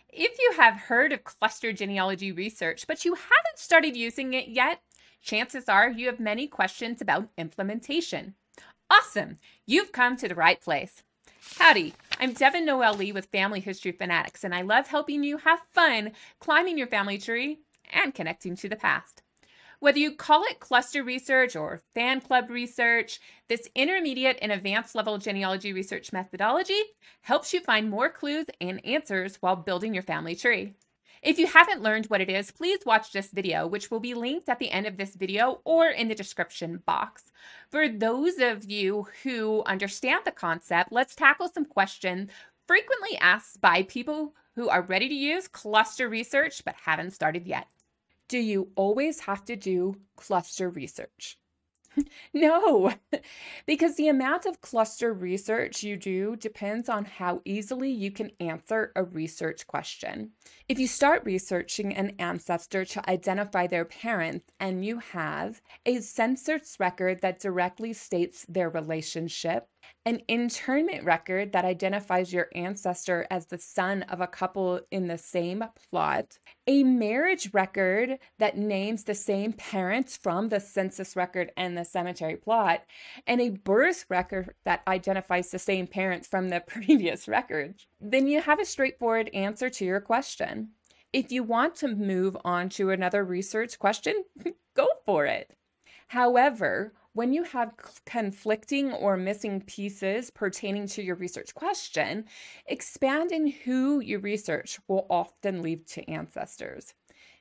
If you have heard of cluster genealogy research, but you haven't started using it yet, chances are you have many questions about implementation. Awesome! You've come to the right place. Howdy, I'm Devin Noel Lee with Family History Fanatics, and I love helping you have fun climbing your family tree and connecting to the past. Whether you call it cluster research or fan club research, this intermediate and advanced level genealogy research methodology helps you find more clues and answers while building your family tree. If you haven't learned what it is, please watch this video, which will be linked at the end of this video or in the description box. For those of you who understand the concept, let's tackle some questions frequently asked by people who are ready to use cluster research but haven't started yet. Do you always have to do cluster research? No, because the amount of cluster research you do depends on how easily you can answer a research question. If you start researching an ancestor to identify their parents and you have a census record that directly states their relationship, an internment record that identifies your ancestor as the son of a couple in the same plot, a marriage record that names the same parents from the census record and the cemetery plot, and a birth record that identifies the same parents from the previous record, then you have a straightforward answer to your question. If you want to move on to another research question, go for it. However, when you have conflicting or missing pieces pertaining to your research question, expanding who you research will often lead to ancestors.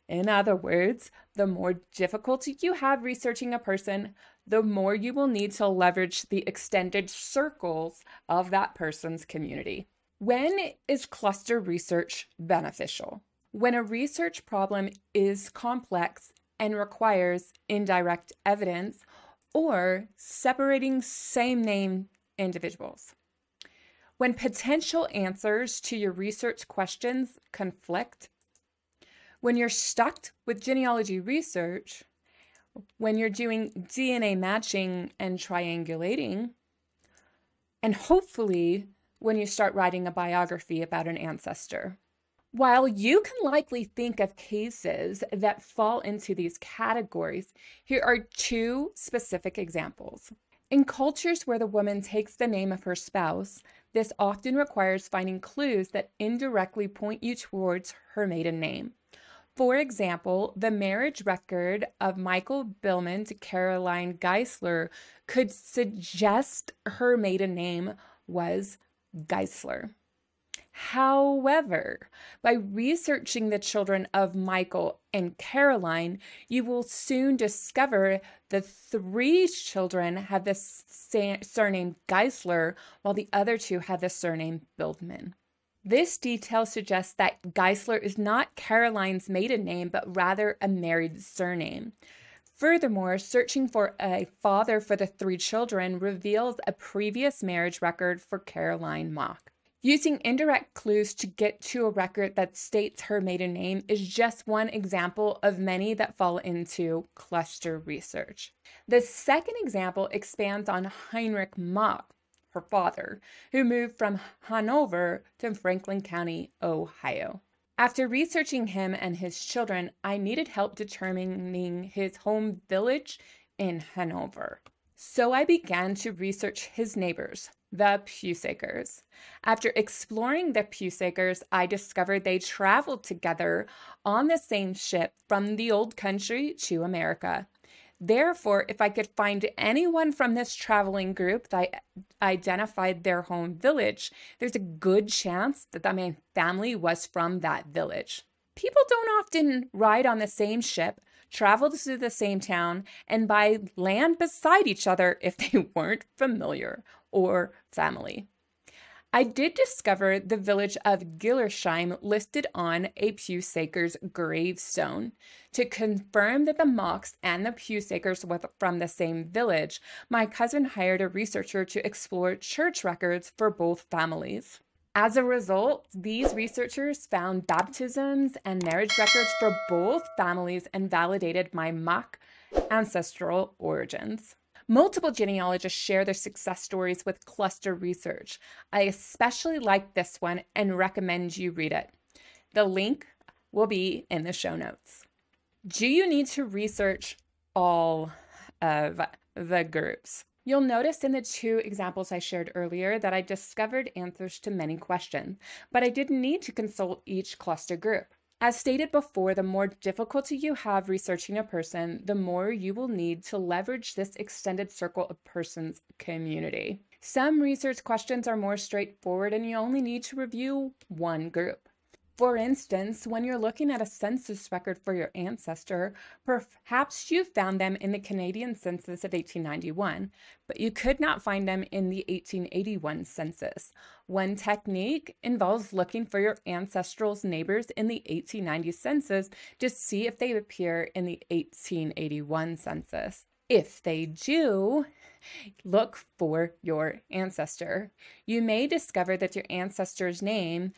In other words, the more difficulty you have researching a person, the more you will need to leverage the extended circles of that person's community. When is cluster research beneficial? When a research problem is complex and requires indirect evidence, or separating same-name individuals. When potential answers to your research questions conflict, when you're stuck with genealogy research, when you're doing DNA matching and triangulating, and hopefully when you start writing a biography about an ancestor. While you can likely think of cases that fall into these categories, here are two specific examples. In cultures where the woman takes the name of her spouse, this often requires finding clues that indirectly point you towards her maiden name. For example, the marriage record of Michael Billman to Caroline Geisler could suggest her maiden name was Geisler. However, by researching the children of Michael and Caroline, you will soon discover the three children have the surname Geisler, while the other two have the surname Bildman. This detail suggests that Geisler is not Caroline's maiden name, but rather a married surname. Furthermore, searching for a father for the three children reveals a previous marriage record for Caroline Mock. Using indirect clues to get to a record that states her maiden name is just one example of many that fall into cluster research. The second example expands on Heinrich Mock, her father, who moved from Hanover to Franklin County, Ohio. After researching him and his children, I needed help determining his home village in Hanover. So I began to research his neighbors, the Pusakers. After exploring the Pusakers, I discovered they traveled together on the same ship from the old country to America. Therefore, if I could find anyone from this traveling group that identified their home village, there's a good chance that my family was from that village. People don't often ride on the same ship, travel to the same town, and buy land beside each other if they weren't familiar or family. I did discover the village of Gillersheim listed on a Pusaker's gravestone. To confirm that the Mocks and the Pusakers were from the same village, my cousin hired a researcher to explore church records for both families. As a result, these researchers found baptisms and marriage records for both families and validated my Mock ancestral origins. Multiple genealogists share their success stories with cluster research. I especially like this one and recommend you read it. The link will be in the show notes. Do you need to research all of the groups? You'll notice in the 2 examples I shared earlier that I discovered answers to many questions, but I didn't need to consult each cluster group. As stated before, the more difficulty you have researching a person, the more you will need to leverage this extended circle of persons community. Some research questions are more straightforward and you only need to review one group. For instance, when you're looking at a census record for your ancestor, perhaps you found them in the Canadian census of 1891, but you could not find them in the 1881 census. One technique involves looking for your ancestral neighbors in the 1890 census to see if they appear in the 1881 census. If they do, look for your ancestor. You may discover that your ancestor's name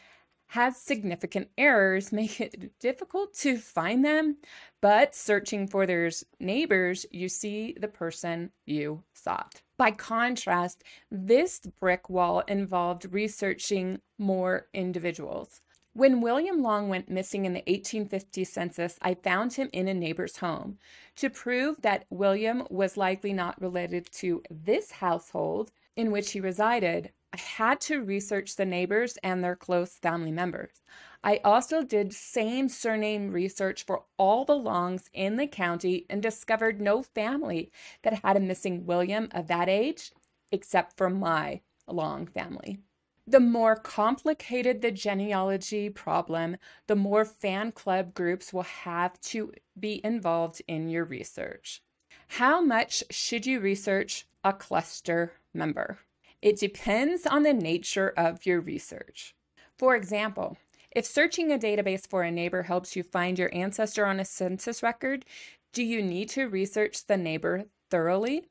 has significant errors, make it difficult to find them, but searching for their neighbors, you see the person you sought. By contrast, this brick wall involved researching more individuals. When William Long went missing in the 1850 census, I found him in a neighbor's home. To prove that William was likely not related to this household in which he resided, I had to research the neighbors and their close family members. I also did same surname research for all the Longs in the county and discovered no family that had a missing William of that age, except for my Long family. The more complicated the genealogy problem, the more fan club groups will have to be involved in your research. How much should you research a cluster member? It depends on the nature of your research. For example, if searching a database for a neighbor helps you find your ancestor on a census record, do you need to research the neighbor thoroughly?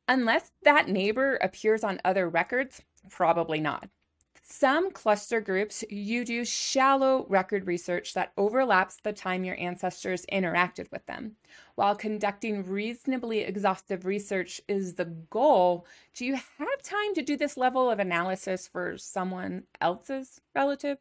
Unless that neighbor appears on other records, probably not. Some cluster groups, you do shallow record research that overlaps the time your ancestors interacted with them. While conducting reasonably exhaustive research is the goal, do you have time to do this level of analysis for someone else's relative?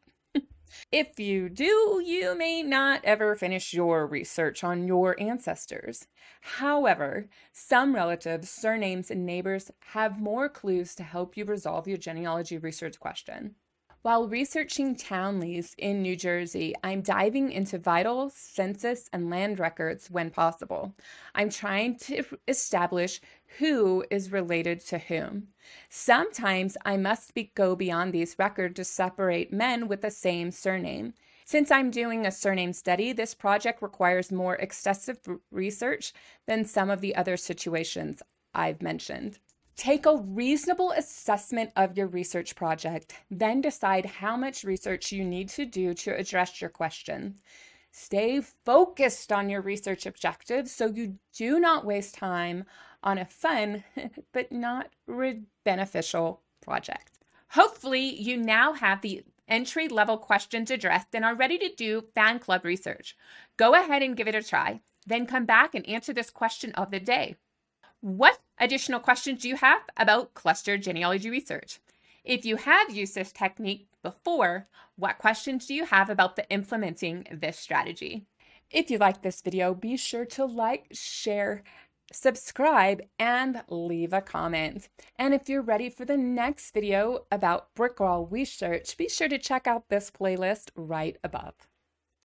If you do, you may not ever finish your research on your ancestors. However, some relatives, surnames, and neighbors have more clues to help you resolve your genealogy research question. While researching Townleys in New Jersey, I'm diving into vital census and land records when possible. I'm trying to establish who is related to whom. Sometimes I must go beyond these records to separate men with the same surname. Since I'm doing a surname study, this project requires more excessive research than some of the other situations I've mentioned. Take a reasonable assessment of your research project, then decide how much research you need to do to address your question. Stay focused on your research objectives so you do not waste time on a fun but not beneficial project. Hopefully, you now have the entry-level questions addressed and are ready to do fan club research. Go ahead and give it a try, then come back and answer this question of the day. What additional questions do you have about cluster genealogy research? If you have used this technique before, what questions do you have about implementing this strategy? If you like this video, be sure to like, share, subscribe, and leave a comment. And if you're ready for the next video about brick wall research, be sure to check out this playlist right above.